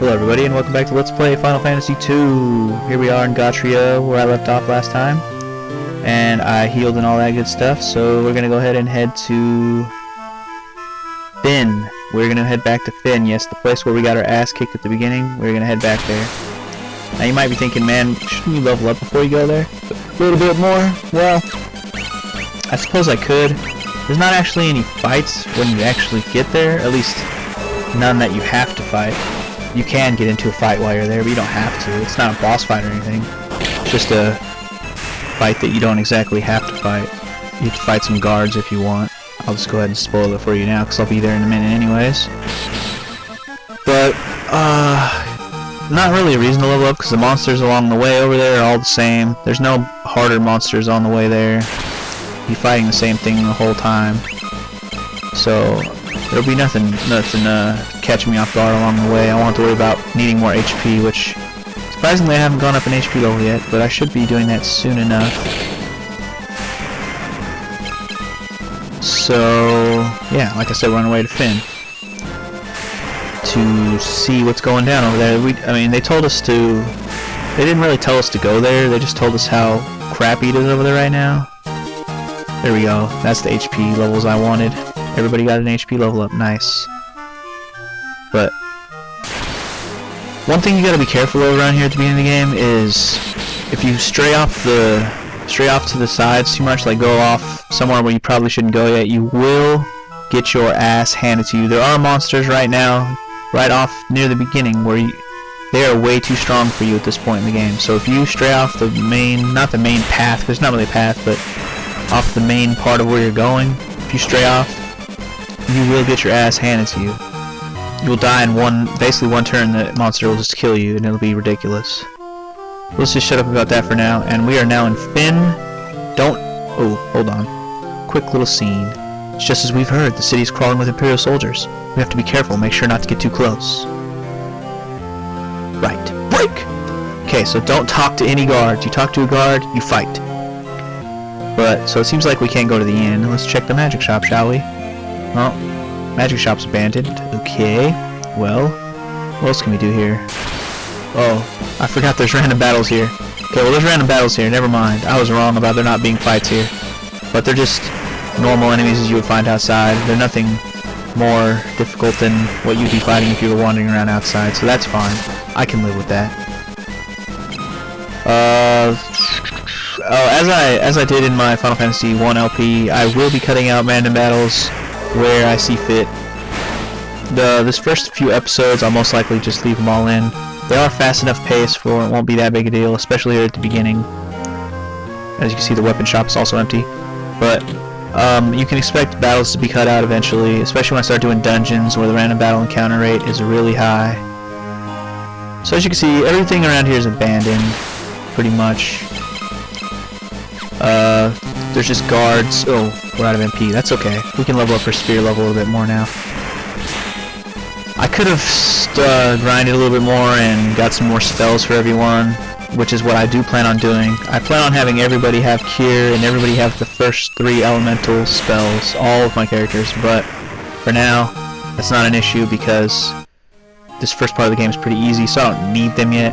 Hello everybody and welcome back to Let's Play Final Fantasy II. Here we are in Gotria where I left off last time. And I healed and all that good stuff, so we're gonna go ahead and head to Fynn. We're gonna head back to Fynn, yes, the place where we got our ass kicked at the beginning. We're gonna head back there. Now you might be thinking, man, shouldn't you level up before you go there? A little bit more? Well, I suppose I could. There's not actually any fights when you actually get there, at least none that you have to fight. You can get into a fight while you're there, but you don't have to. It's not a boss fight or anything. It's just a fight that you don't exactly have to fight. You have to fight some guards if you want. I'll just go ahead and spoil it for you now, because I'll be there in a minute anyways. But, not really a reason to level up, because the monsters along the way over there are all the same. There's no harder monsters on the way there. You'll be fighting the same thing the whole time. So, there'll be nothing catching me off guard along the way. I won't have to worry about needing more HP, which surprisingly I haven't gone up an HP level yet, but I should be doing that soon enough. So yeah, like I said, we're on our way to Fynn to see what's going down over there. I mean, they told us to. They didn't really tell us to go there. They just told us how crappy it is over there right now. There we go. That's the HP levels I wanted. Everybody got an HP level up, nice. But one thing you gotta be careful of around here at the beginning of the game is if you stray off to the sides too much, like go off somewhere where you probably shouldn't go yet, you will get your ass handed to you. There are monsters right now, right off near the beginning, where they are way too strong for you at this point in the game. So if you stray off the main, not the main path, because it's not really a path, but off the main part of where you're going, if you stray off, you will get your ass handed to you. You'll die in basically one turn. The monster will just kill you, and it'll be ridiculous. Let's just shut up about that for now. And we are now in Fynn. Oh, hold on. Quick little scene. It's just as we've heard. The city's crawling with Imperial soldiers. We have to be careful. Make sure not to get too close. Right. Break! Okay, so don't talk to any guards. You talk to a guard, you fight. But so it seems like we can't go to the inn. Let's check the magic shop, shall we? Well, magic shop's abandoned. Okay. Well, what else can we do here? Oh, I forgot there's random battles here. Okay, well there's random battles here. Never mind. I was wrong about there not being fights here. But they're just normal enemies as you would find outside. They're nothing more difficult than what you'd be fighting if you were wandering around outside. So that's fine. I can live with that. As I did in my Final Fantasy I LP, I will be cutting out random battles where I see fit. This first few episodes, I'll most likely just leave them all in. They are fast enough paced for it won't be that big a deal, especially here at the beginning. As you can see, the weapon shop is also empty. But you can expect battles to be cut out eventually, especially when I start doing dungeons where the random battle encounter rate is really high. So as you can see, everything around here is abandoned, pretty much. There's just guards. Oh, we're out of MP. That's okay. We can level up our spear level a little bit more now. I could have grinded a little bit more and got some more spells for everyone, which is what I do plan on doing. I plan on having everybody have cure and everybody have the first 3 elemental spells, all of my characters, but for now, that's not an issue because this first part of the game is pretty easy, so I don't need them yet.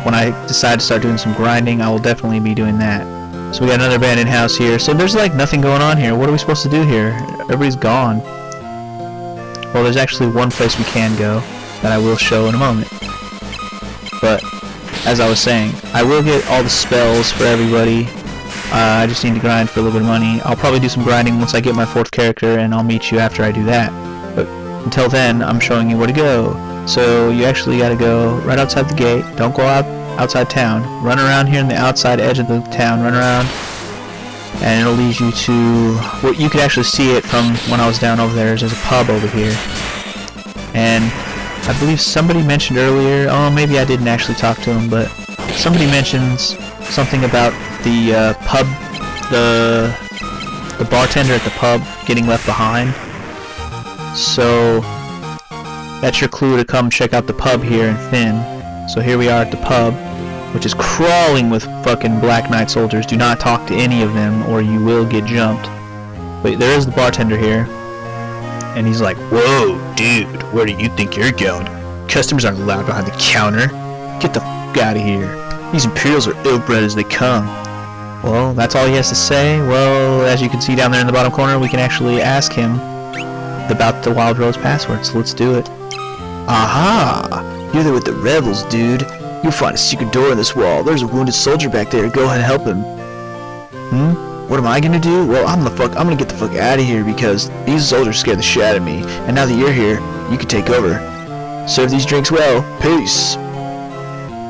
When I decide to start doing some grinding, I will definitely be doing that. So we got another abandoned house here. So there's like nothing going on here. What are we supposed to do here? Everybody's gone. Well, there's actually one place we can go that I will show in a moment. But as I was saying, I will get all the spells for everybody. I just need to grind for a little bit of money. I'll probably do some grinding once I get my 4th character, and I'll meet you after I do that. But until then, I'm showing you where to go. So you actually got to go right outside the gate. Don't go outside town. Run around here in the outside edge of the town. Run around, and it'll lead you to. Well, you could actually see it from when I was down over there. There's a pub over here, and I believe somebody mentioned earlier. Oh, maybe I didn't actually talk to him, but somebody mentions something about the pub, the bartender at the pub getting left behind. So that's your clue to come check out the pub here in Fynn. So here we are at the pub, which is crawling with fucking Black Knight soldiers. Do not talk to any of them or you will get jumped. But there is the bartender here, and he's like, "Whoa, dude, where do you think you're going? Customers aren't allowed behind the counter. Get the f*** out of here. These Imperials are ill-bred as they come. Well, that's all he has to say. Well, as you can see down there in the bottom corner, we can actually ask him about the Wild Rose password, so let's do it. Aha! You're there with the rebels, dude. You'll find a secret door in this wall. There's a wounded soldier back there. Go ahead and help him. What am I gonna do? Well, I'm gonna get the fuck out of here because these soldiers scared the shit out of me. And now that you're here, you can take over. Serve these drinks well. Peace.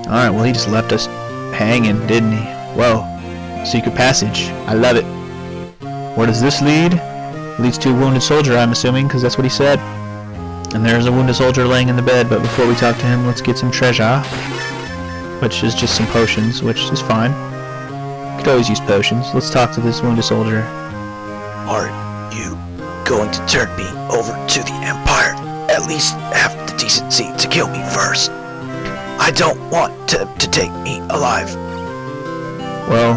Alright, well, he just left us hanging, didn't he? Whoa. Secret passage. I love it. Where does this lead? Leads to a wounded soldier, I'm assuming, because that's what he said. And there's a wounded soldier laying in the bed, but before we talk to him, let's get some treasure. Which is just some potions, which is fine. Could always use potions. Let's talk to this wounded soldier. Are you going to turn me over to the Empire? At least have the decency to kill me first. I don't want to take me alive. Well,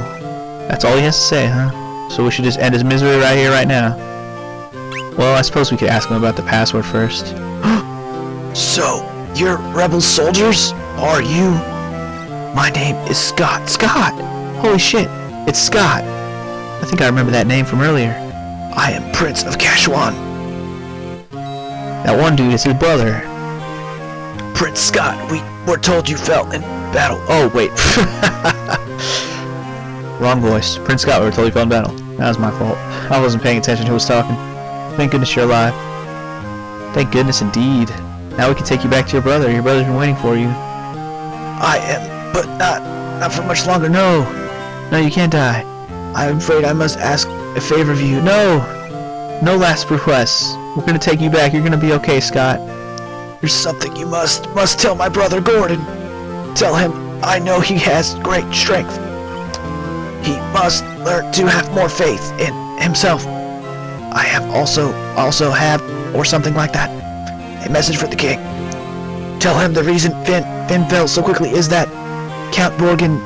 that's all he has to say, huh? So we should just end his misery right here, right now. Well, I suppose we could ask him about the password first. So, you're rebel soldiers? Are you? My name is Scott. Scott! Holy shit, it's Scott. I think I remember that name from earlier. I am Prince of Kashwan. That one dude is his brother. Prince Scott, we were told you fell in battle. Oh, wait. Wrong voice. Prince Scott, we were told you fell in battle. That was my fault. I wasn't paying attention to who was talking. Thank goodness you're alive. Thank goodness indeed. Now we can take you back to your brother. Your brother's been waiting for you. I am, but not for much longer. No, you can't die. I'm afraid I must ask a favor of you. No last requests. We're gonna take you back. You're gonna be okay, Scott. There's something you must tell my brother Gordon. Tell him I know he has great strength. He must learn to have more faith in himself. I have also have, or something like that, a message for the king. Tell him the reason Fynn fell so quickly is that Count Borgin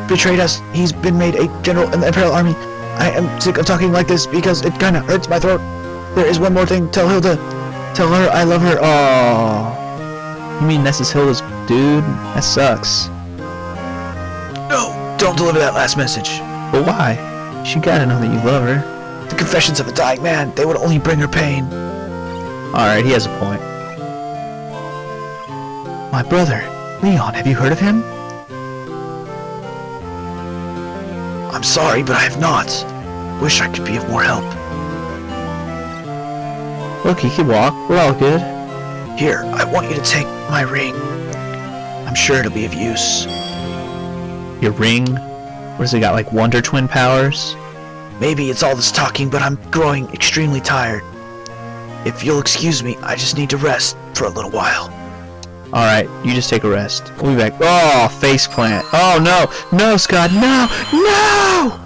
betrayed us. He's been made a general in the Imperial Army. I am sick of talking like this because it kinda hurts my throat. There is one more thing. Tell Hilda. Tell her I love her. Oh, you mean this is Hilda's dude? That sucks. No, don't deliver that last message. But why? She gotta know that you love her. The confessions of a dying man, they would only bring her pain. Alright, he has a point. My brother, Leon, have you heard of him? I'm sorry, but I have not. Wish I could be of more help. Look, he can walk. We're all good. Here, I want you to take my ring. I'm sure it'll be of use. Your ring? What has it got, like Wonder Twin powers? Maybe it's all this talking, but I'm growing extremely tired. If you'll excuse me, I just need to rest for a little while. Alright, you just take a rest. We'll be back. Oh, faceplant. Oh, no. No, Scott. No. No!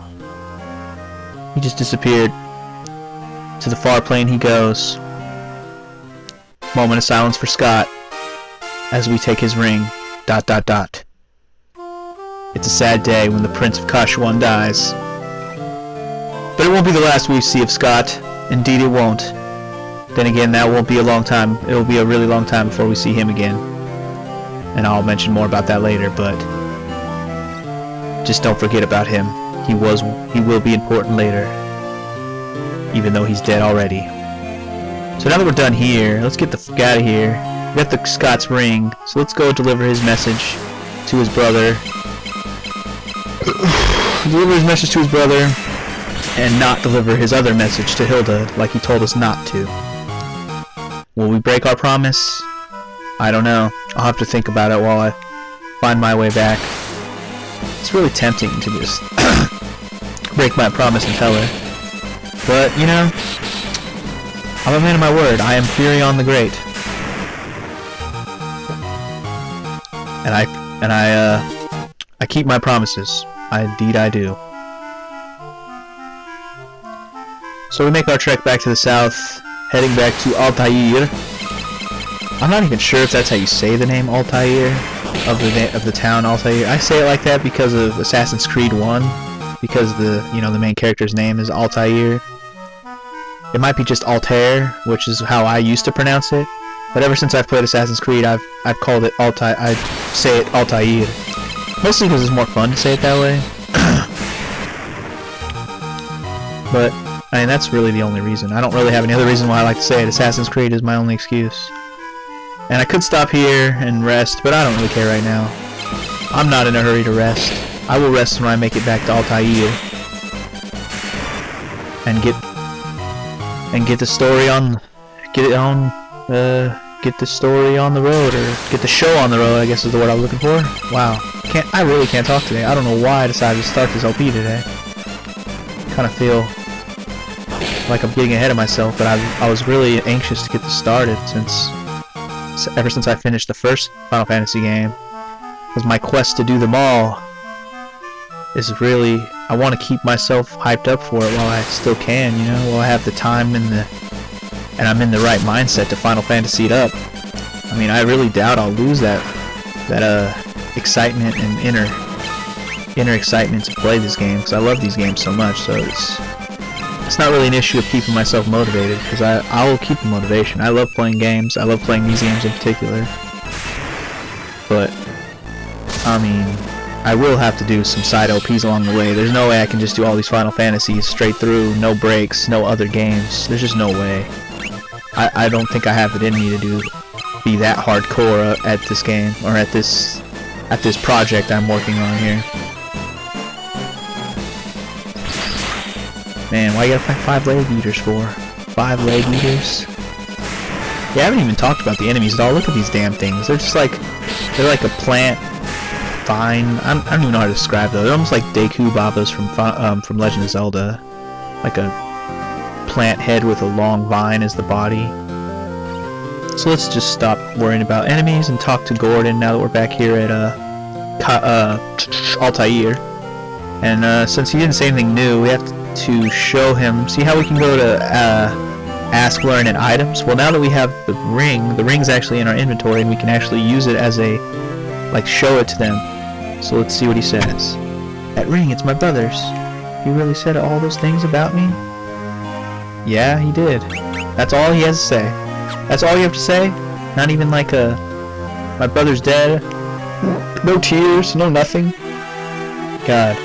He just disappeared. To the far plane he goes. Moment of silence for Scott. As we take his ring. ... It's a sad day when the Prince of Kashwan dies. But it won't be the last we see of Scott. Indeed it won't. Then again, that won't be a long time. It will be a really long time before we see him again. And I'll mention more about that later, but just don't forget about him. He will be important later. Even though he's dead already. So now that we're done here, let's get the fuck out of here. We got the Scott's ring, so let's go deliver his message to his brother. Deliver his message to his brother, and not deliver his other message to Hilda, like he told us not to. Will we break our promise? I don't know. I'll have to think about it while I find my way back. It's really tempting to just break my promise and tell her. But, you know, I'm a man of my word. I am Furion the Great. And I keep my promises. Indeed I do. So we make our trek back to the south, heading back to Altair. I'm not even sure if that's how you say the name Altair, of the town Altair. I say it like that because of Assassin's Creed 1, because the main character's name is Altair. It might be just Altair, which is how I used to pronounce it, but But ever since I've played Assassin's Creed, I've called it Altair. I say it Altair, mostly because it's more fun to say it that way. But I mean, that's really the only reason. I don't really have any other reason why I like to say it. Assassin's Creed is my only excuse. And I could stop here and rest, but I don't really care right now. I'm not in a hurry to rest. I will rest when I make it back to Altair and get the story on, get the story on the road, or get the show on the road, I guess is the word I was looking for. Wow, I really can't talk today. I don't know why I decided to start this LP today. Kind of feel like I'm getting ahead of myself, but I was really anxious to get this started ever since I finished the first Final Fantasy game. Because my quest to do them all is really, I want to keep myself hyped up for it while I still can, you know, while I have the time and I'm in the right mindset to Final Fantasy it up. I mean, I really doubt I'll lose that excitement and inner excitement to play this game, because I love these games so much. So it's not really an issue of keeping myself motivated, because I will keep the motivation. I love playing games. I love playing these games in particular. But I mean, I will have to do some side LPs along the way. There's no way I can just do all these Final Fantasies straight through, no breaks, no other games. There's just no way. I don't think I have it in me to be that hardcore at this game, or at this project I'm working on here. Man, why you gotta fight 5 leg eaters for? 5 leg eaters? Yeah, I haven't even talked about the enemies at all. Look at these damn things. They're just like, they're like a plant vine. I don't even know how to describe them. They're almost like Deku Babas from Legend of Zelda. Like a plant head with a long vine as the body. So let's just stop worrying about enemies and talk to Gordon now that we're back here at Altair. And since he didn't say anything new, we have to show him. See how we can go to ask, learn, and items? Well, now that we have the ring's actually in our inventory, and we can actually use it as a, like, show it to them. So let's see what he says. That ring, it's my brother's. He really said all those things about me? Yeah, he did. That's all he has to say. That's all you have to say? Not even like my brother's dead? No tears, no nothing? God,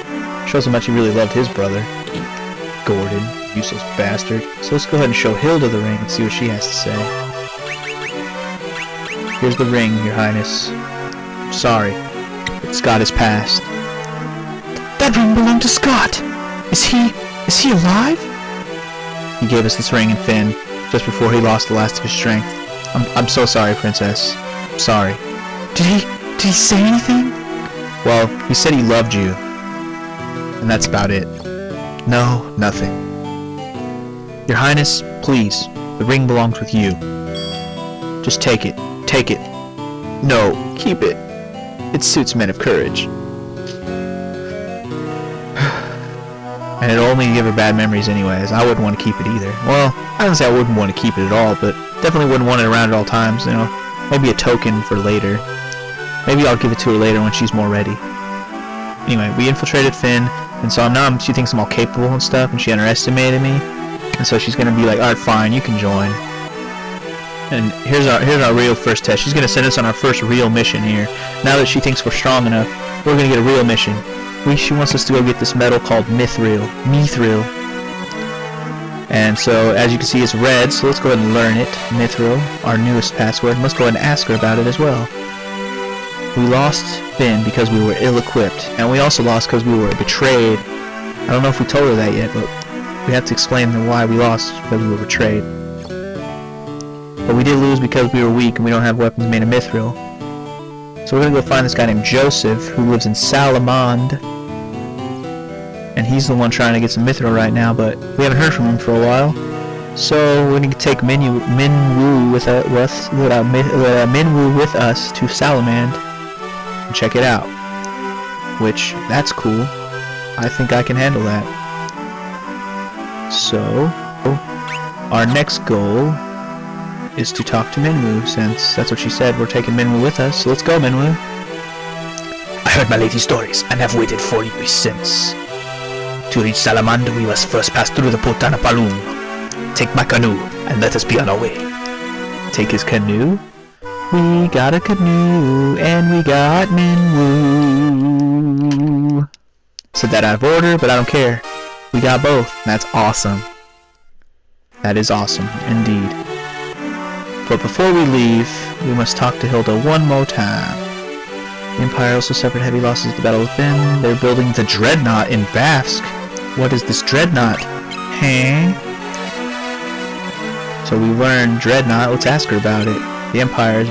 shows how much he really loved his brother. Gordon, useless bastard. So let's go ahead and show Hilda the ring and see what she has to say. Here's the ring, Your Highness. I'm sorry, but Scott has passed. That ring belonged to Scott! Is he alive? He gave us this ring in Fynn, just before he lost the last of his strength. I'm so sorry, Princess. I'm sorry. Did he say anything? Well, he said he loved you. And that's about it. No, nothing. Your Highness, please. The ring belongs with you. Just take it. Take it. No, keep it. It suits men of courage. And it'll only give her bad memories anyways. I wouldn't want to keep it either. Well, I don't say I wouldn't want to keep it at all, but definitely wouldn't want it around at all times, you know. Maybe a token for later. Maybe I'll give it to her later when she's more ready. Anyway, we infiltrated Fynn, and so now she thinks I'm all capable and stuff, and she underestimated me. And so she's gonna be like, alright, fine, you can join. And here's our real first test. She's gonna send us on our first real mission here. Now that she thinks we're strong enough, we're gonna get a real mission. She wants us to go get this metal called Mithril. And so, as you can see, it's red, so let's go ahead and learn it. Mithril, our newest password. Let's go ahead and ask her about it as well. We lost Fynn because we were ill-equipped, and we also lost because we were betrayed. I don't know if we told her that yet, but we have to explain why we lost, because we were betrayed. But we did lose because we were weak and we don't have weapons made of Mithril. So we're gonna go find this guy named Joseph, who lives in Salamand. And he's the one trying to get some Mithril right now, but we haven't heard from him for a while. So we're gonna take Minwu with us to Salamand and check it out. Which, that's cool. I think I can handle that. So, our next goal is to talk to Minwu, since that's what she said. We're taking Minwu with us, so let's go, Minwu. I heard my lady's stories and have waited for you since. To reach Salamand, we must first pass through the Potana Palung. Take my canoe and let us be on our way. take his canoe? We got a canoe, and we got Minwoo. Said that out of order, but I don't care. We got both. That's awesome. That is awesome, indeed. But before we leave, we must talk to Hilda one more time. The Empire also suffered heavy losses at the Battle of Fynn. They're building the Dreadnought in Bafsk. What is this Dreadnought? Hey? So we learned Dreadnought. Let's ask her about it. The Empire is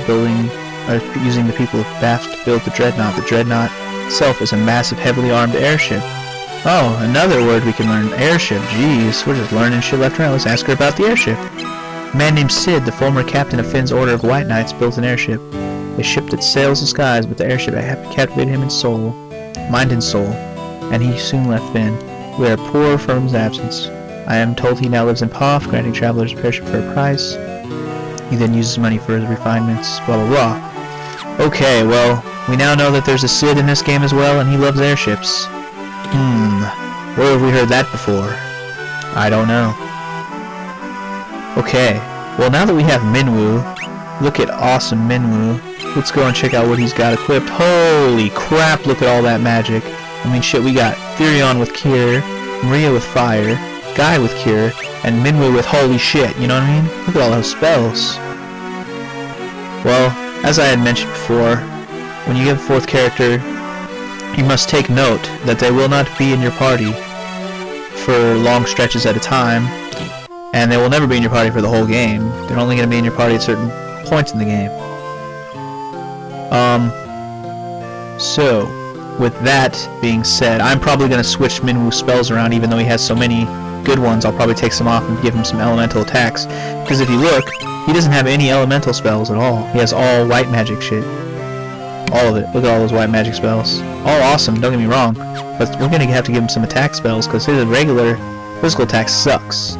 using the people of Bafsk to build the Dreadnought. The Dreadnought itself is a massive, heavily armed airship. Oh, another word we can learn. Airship. Jeez, we're just learning shit left and right. Let's ask her about the airship. A man named Sid, the former captain of Finn's Order of White Knights, built an airship. A ship that sails the skies, but the airship captivated him in mind and soul, and he soon left Fynn. We are poor from his absence. I am told he now lives in Poff, granting travelers a airship for a price. He then uses money for his refinements, blah blah blah. Okay, well, we now know that there's a Sid in this game as well, and he loves airships. Where have we heard that before? I don't know. Okay, well now that we have Minwoo, look at awesome Minwoo, let's go and check out what he's got equipped. Holy crap, look at all that magic. I mean shit, we got Furion with Cure, Maria with Fire, Guy with Cure, and Minwoo with holy shit, you know what I mean? Look at all those spells. Well, as I had mentioned before, when you get a fourth character, you must take note that they will not be in your party for long stretches at a time, and they will never be in your party for the whole game. They're only going to be in your party at certain points in the game. So, with that being said, I'm probably going to switch Minwoo's spells around, even though he has so many good ones. I'll probably take some off and give him some elemental attacks, because if you look, he doesn't have any elemental spells at all. He has all white magic shit. All of it. Look at all those white magic spells. All awesome, don't get me wrong. But we're going to have to give him some attack spells, because his regular physical attack sucks.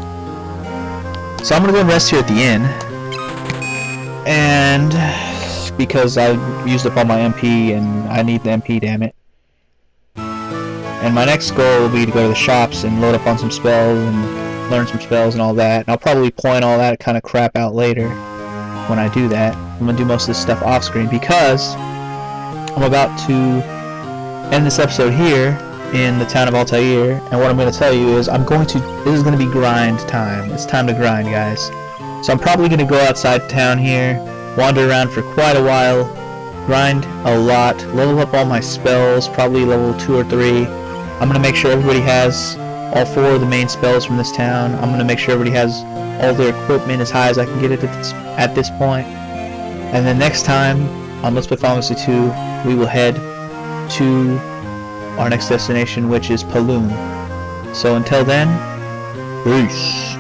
So I'm going to go and rest here at the inn. And because I used up all my MP, and I need the MP, damn it. And my next goal will be to go to the shops and load up on some spells and learn some spells and all that. And I'll probably point all that kind of crap out later when I do that. I'm going to do most of this stuff off screen because I'm about to end this episode here in the town of Altair, and what I'm going to tell you is this is going to be grind time. It's time to grind, guys. So I'm probably going to go outside town here, wander around for quite a while, grind a lot, level up all my spells, probably level 2 or 3. I'm going to make sure everybody has all 4 of the main spells from this town. I'm going to make sure everybody has all their equipment as high as I can get it at this point. And then next time on Let's Play Final Fantasy 2, we will head to our next destination, which is Paloon. So until then, peace.